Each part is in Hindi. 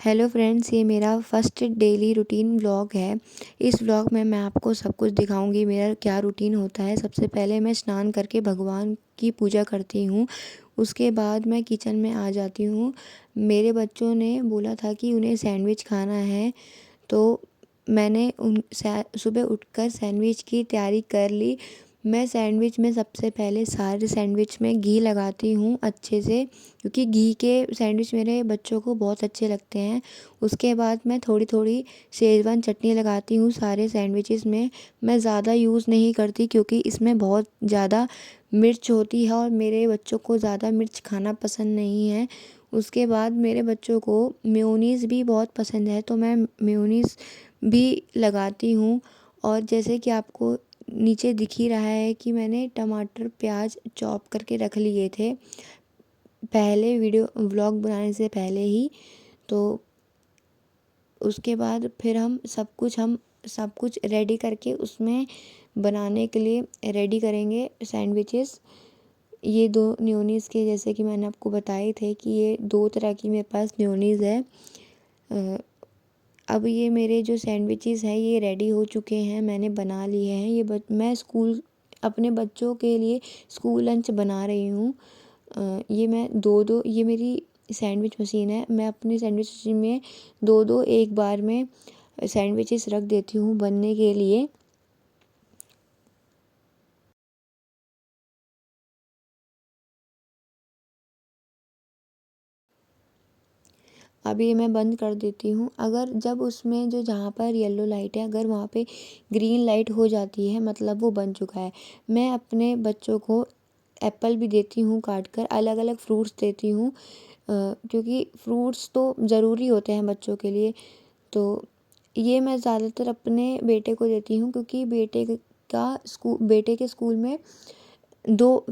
हेलो फ्रेंड्स, ये मेरा फर्स्ट डेली रूटीन व्लॉग है। इस व्लॉग में मैं आपको सब कुछ दिखाऊंगी मेरा क्या रूटीन होता है। सबसे पहले मैं स्नान करके भगवान की पूजा करती हूँ। उसके बाद मैं किचन में आ जाती हूँ। मेरे बच्चों ने बोला था कि उन्हें सैंडविच खाना है, तो मैंने सुबह उठकर सैंडविच की तैयारी कर ली। मैं सैंडविच में सबसे पहले सारे सैंडविच में घी लगाती हूँ अच्छे से, क्योंकि घी के सैंडविच मेरे बच्चों को बहुत अच्छे लगते हैं। उसके बाद मैं थोड़ी थोड़ी शेज़वान चटनी लगाती हूँ सारे सैंडविचेस में। मैं ज़्यादा यूज़ नहीं करती क्योंकि इसमें बहुत ज़्यादा मिर्च होती है और मेरे बच्चों को ज़्यादा मिर्च खाना पसंद नहीं है। उसके बाद मेरे बच्चों को मेयोनीज़ भी बहुत पसंद है, तो मैं मेयोनीज़ भी लगाती हूँ। और जैसे कि आपको नीचे दिख ही रहा है कि मैंने टमाटर प्याज चॉप करके रख लिए थे पहले, वीडियो व्लॉग बनाने से पहले ही। तो उसके बाद फिर हम सब कुछ रेडी करके उसमें बनाने के लिए रेडी करेंगे सैंडविचेस। ये दो मेयोनीज़ के, जैसे कि मैंने आपको बताए थे कि ये दो तरह की मेरे पास मेयोनीज़ है। अब ये मेरे जो सैंडविचेस हैं ये रेडी हो चुके हैं, मैंने बना लिए हैं। मैं अपने बच्चों के लिए स्कूल लंच बना रही हूँ। ये मैं दो दो ये मेरी सैंडविच मशीन है। मैं अपनी सैंडविच मशीन में दो दो एक बार में सैंडविचेस रख देती हूँ बनने के लिए। अब ये मैं बंद कर देती हूँ। अगर जब उसमें जो जहाँ पर येलो लाइट है, अगर वहाँ पे ग्रीन लाइट हो जाती है, मतलब वो बन चुका है। मैं अपने बच्चों को एप्पल भी देती हूँ काट कर, अलग अलग फ्रूट्स देती हूँ, क्योंकि फ्रूट्स तो ज़रूरी होते हैं बच्चों के लिए। तो ये मैं ज़्यादातर अपने बेटे को देती हूँ, क्योंकि बेटे के स्कूल में दो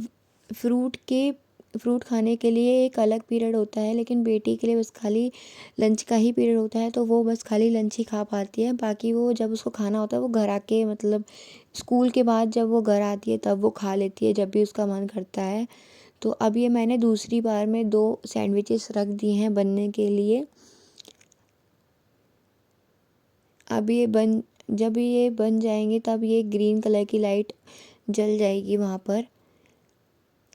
फ्रूट खाने के लिए एक अलग पीरियड होता है, लेकिन बेटी के लिए बस खाली लंच का ही पीरियड होता है। तो वो बस खाली लंच ही खा पाती है, बाकी वो जब उसको खाना होता है वो घर आके, मतलब स्कूल के बाद जब वो घर आती है तब वो खा लेती है, जब भी उसका मन करता है। तो अब ये मैंने दूसरी बार में दो सैंडविचेस रख दिए हैं बनने के लिए। अब जब ये बन जाएंगे तब ये ग्रीन कलर की लाइट जल जाएगी वहाँ पर।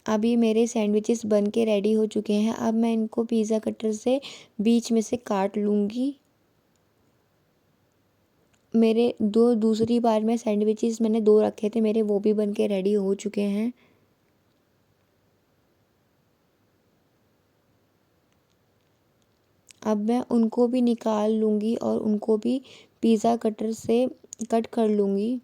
अब ये मेरे सैंडविचेस बन के रेडी हो चुके हैं। अब मैं इनको पिज़्ज़ा कटर से बीच में से काट लूँगी। मेरे दूसरी बार में सैंडविचेस मैंने दो रखे थे मेरे, वो भी बन के रेडी हो चुके हैं। अब मैं उनको भी निकाल लूँगी और उनको भी पिज़्ज़ा कटर से कट कर लूँगी।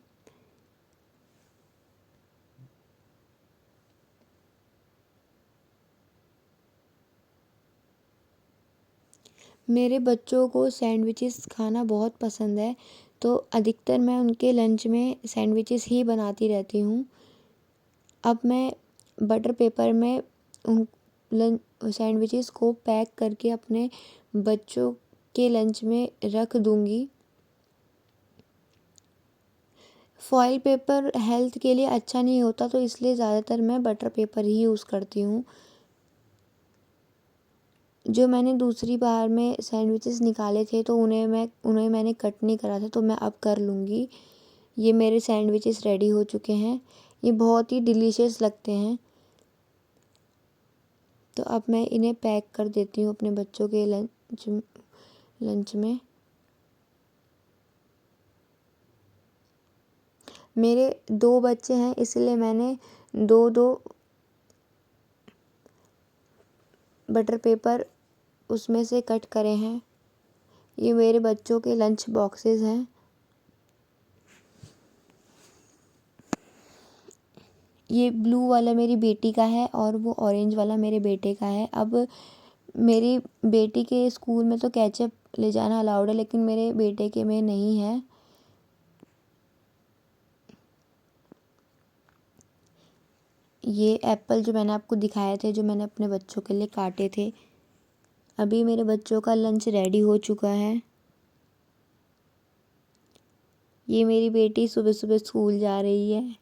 मेरे बच्चों को सैंडविचेस खाना बहुत पसंद है, तो अधिकतर मैं उनके लंच में सैंडविचेस ही बनाती रहती हूँ। अब मैं बटर पेपर में उन सैंडविचेस को पैक करके अपने बच्चों के लंच में रख दूँगी। फॉइल पेपर हेल्थ के लिए अच्छा नहीं होता, तो इसलिए ज़्यादातर मैं बटर पेपर ही यूज़ करती हूँ। जो मैंने दूसरी बार में सैंडविचेस निकाले थे तो उन्हें मैंने कट नहीं करा था, तो मैं अब कर लूँगी। ये मेरे सैंडविचेस रेडी हो चुके हैं। ये बहुत ही डिलीशियस लगते हैं। तो अब मैं इन्हें पैक कर देती हूँ अपने बच्चों के लंच में। मेरे दो बच्चे हैं, इसलिए मैंने दो दो बटर पेपर उसमें से कट करे हैं। ये मेरे बच्चों के लंच बॉक्सेस हैं। ये ब्लू वाला मेरी बेटी का है और वो ऑरेंज वाला मेरे बेटे का है। अब मेरी बेटी के स्कूल में तो केचप ले जाना अलाउड है, लेकिन मेरे बेटे के में नहीं है। ये एप्पल जो मैंने आपको दिखाए थे, जो मैंने अपने बच्चों के लिए काटे थे। अभी मेरे बच्चों का लंच रेडी हो चुका है। ये मेरी बेटी सुबह सुबह स्कूल जा रही है। 。 . 。 . . . . . . . . . 。 . . . . . . . . . . . . . . . . . . . 。 . . . . . . . 。 . 。 . 。 . . 。 . . . . . . 。 . 。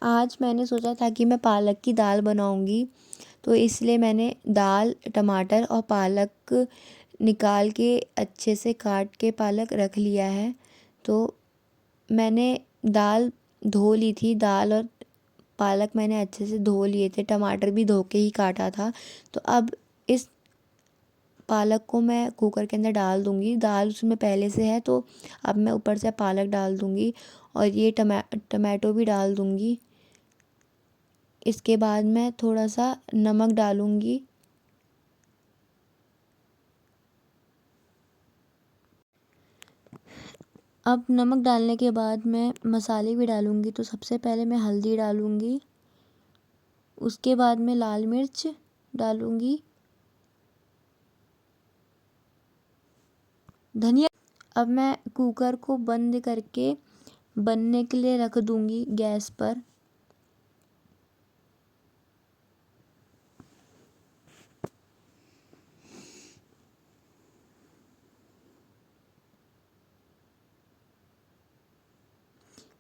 आज मैंने सोचा था कि मैं पालक की दाल बनाऊंगी, तो इसलिए मैंने दाल, टमाटर और पालक निकाल के अच्छे से काट के पालक रख लिया है। तो मैंने दाल धो ली थी, दाल और पालक मैंने अच्छे से धो लिए थे, टमाटर भी धो के ही काटा था। तो अब इस पालक को मैं कुकर के अंदर डाल दूँगी, दाल उसमें पहले से है तो अब मैं ऊपर से पालक डाल दूँगी और ये टमाटो भी डाल दूँगी। इसके बाद मैं थोड़ा सा नमक डालूँगी। अब नमक डालने के बाद मैं मसाले भी डालूँगी। तो सबसे पहले मैं हल्दी डालूँगी, उसके बाद मैं लाल मिर्च डालूँगी, धनिया। अब मैं कुकर को बंद करके बनने के लिए रख दूँगी गैस पर।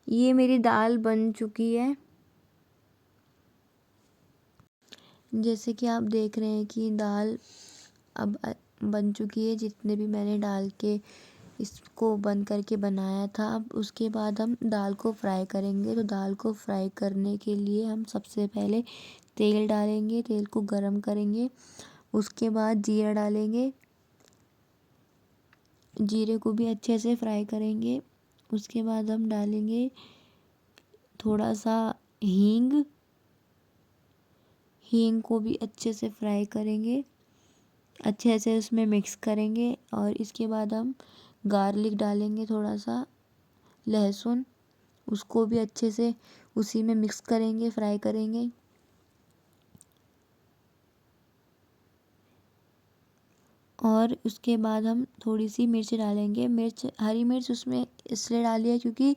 ये मेरी दाल बन चुकी है। जैसे कि आप देख रहे हैं कि दाल अब बन चुकी है, जितने भी मैंने डाल के इसको बंद करके बनाया था। अब उसके बाद हम दाल को फ्राई करेंगे। तो दाल को फ्राई करने के लिए हम सबसे पहले तेल डालेंगे, तेल को गरम करेंगे, उसके बाद जीरा डालेंगे, जीरे को भी अच्छे से फ्राई करेंगे। उसके बाद हम डालेंगे थोड़ा सा हींग, हींग को भी अच्छे से फ्राई करेंगे, अच्छे से उसमें मिक्स करेंगे। और इसके बाद हम गार्लिक डालेंगे, थोड़ा सा लहसुन, उसको भी अच्छे से उसी में मिक्स करेंगे, फ्राई करेंगे। और उसके बाद हम थोड़ी सी मिर्च डालेंगे, हरी मिर्च उसमें इसलिए डाली है क्योंकि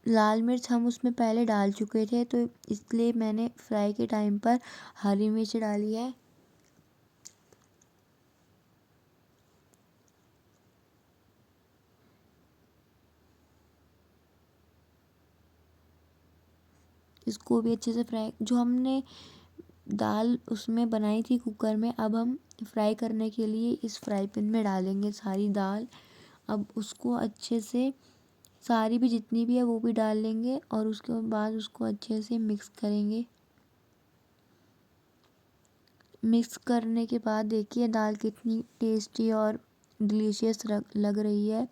लाल मिर्च हम उसमें पहले डाल चुके थे, तो इसलिए मैंने फ्राई के टाइम पर हरी मिर्च डाली है। इसको भी अच्छे से फ्राई, जो हमने दाल उसमें बनाई थी कुकर में, अब हम फ्राई करने के लिए इस फ्राई पैन में डालेंगे सारी दाल। अब उसको अच्छे से, सारी भी जितनी भी है वो भी डाल लेंगे और उसके बाद उसको अच्छे से मिक्स करेंगे। मिक्स करने के बाद देखिए दाल कितनी टेस्टी और डिलीशियस लग रही है।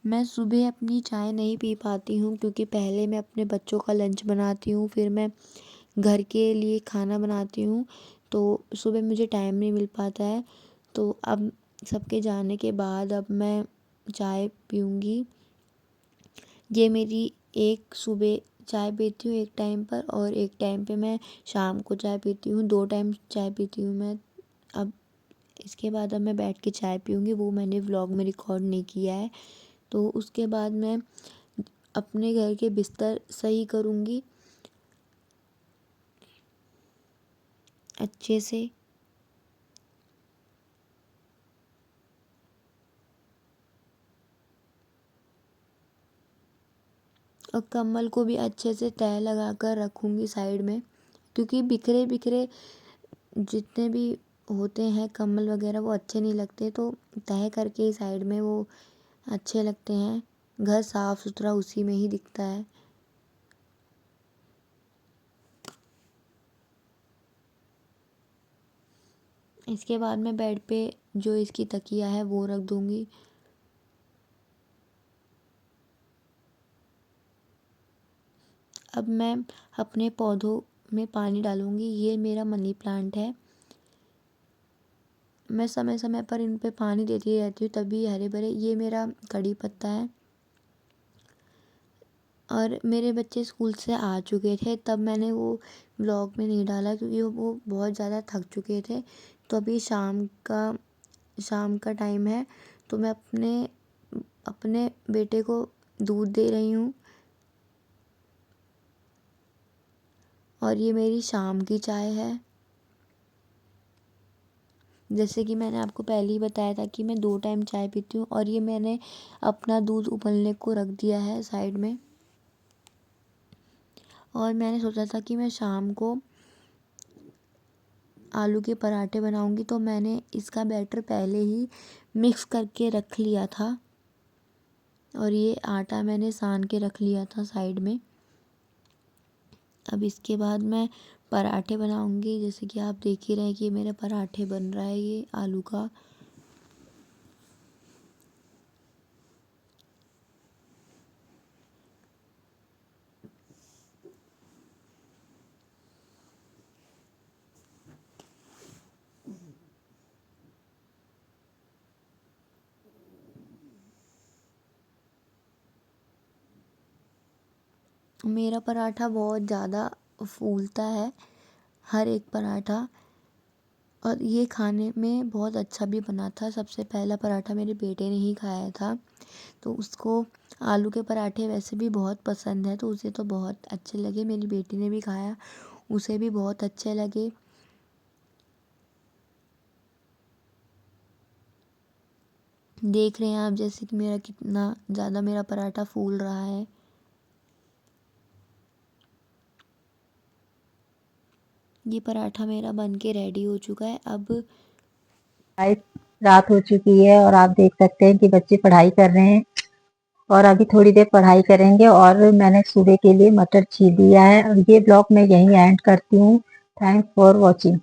मैं सुबह अपनी चाय नहीं पी पाती हूँ क्योंकि पहले मैं अपने बच्चों का लंच बनाती हूँ, फिर मैं घर के लिए खाना बनाती हूँ, तो सुबह मुझे टाइम नहीं मिल पाता है। तो अब सबके जाने के बाद अब मैं चाय पीऊँगी। ये मेरी एक सुबह चाय पीती हूँ एक टाइम पर, और एक टाइम पे मैं शाम को चाय पीती हूँ, 2 टाइम चाय पीती हूँ मैं। अब इसके बाद अब मैं बैठ के चाय पीऊँगी, वो मैंने व्लॉग में रिकॉर्ड नहीं किया है। तो उसके बाद मैं अपने घर के बिस्तर सही करूँगी अच्छे से। और कम्बल को भी अच्छे से तह लगा कर रखूँगी साइड में, क्योंकि बिखरे बिखरे जितने भी होते हैं कम्बल वगैरह वो अच्छे नहीं लगते, तो तह करके ही साइड में वो अच्छे लगते हैं। घर साफ़ सुथरा उसी में ही दिखता है। इसके बाद मैं बेड पे जो इसकी तकिया है वो रख दूँगी। अब मैं अपने पौधों में पानी डालूँगी। ये मेरा मनी प्लांट है, मैं समय समय पर इन पे पानी देती रहती हूँ तभी हरे भरे। ये मेरा कड़ी पत्ता है। और मेरे बच्चे स्कूल से आ चुके थे, तब मैंने वो व्लॉग में नहीं डाला क्योंकि वो बहुत ज़्यादा थक चुके थे। तो अभी शाम का टाइम है, तो मैं अपने बेटे को दूध दे रही हूँ। और ये मेरी शाम की चाय है। जैसे कि मैंने आपको पहले ही बताया था कि मैं 2 टाइम चाय पीती हूँ, और ये मैंने अपना दूध उबलने को रख दिया है साइड में। और मैंने सोचा था कि मैं शाम को आलू के पराठे बनाऊंगी, तो मैंने इसका बैटर पहले ही मिक्स करके रख लिया था और ये आटा मैंने सान के रख लिया था साइड में। अब इसके बाद मैं पराठे बनाऊंगी। जैसे कि आप देख ही रहे हैं कि मेरे पराठे बन रहा है ये आलू का। मेरा पराठा बहुत ज़्यादा फूलता है, हर एक पराठा, और ये खाने में बहुत अच्छा भी बना था। सबसे पहला पराठा मेरे बेटे ने ही खाया था, तो उसको आलू के पराठे वैसे भी बहुत पसंद है, तो उसे तो बहुत अच्छे लगे। मेरी बेटी ने भी खाया, उसे भी बहुत अच्छे लगे। देख रहे हैं आप जैसे कि मेरा कितना ज़्यादा मेरा पराठा फूल रहा है। ये पराठा मेरा बन के रेडी हो चुका है। अब गाइस, रात हो चुकी है और आप देख सकते हैं कि बच्चे पढ़ाई कर रहे हैं और अभी थोड़ी देर पढ़ाई करेंगे और मैंने सुबह के लिए मटर छील दिया है और ये ब्लॉग मैं यहीं एंड करती हूँ। Thanks for watching.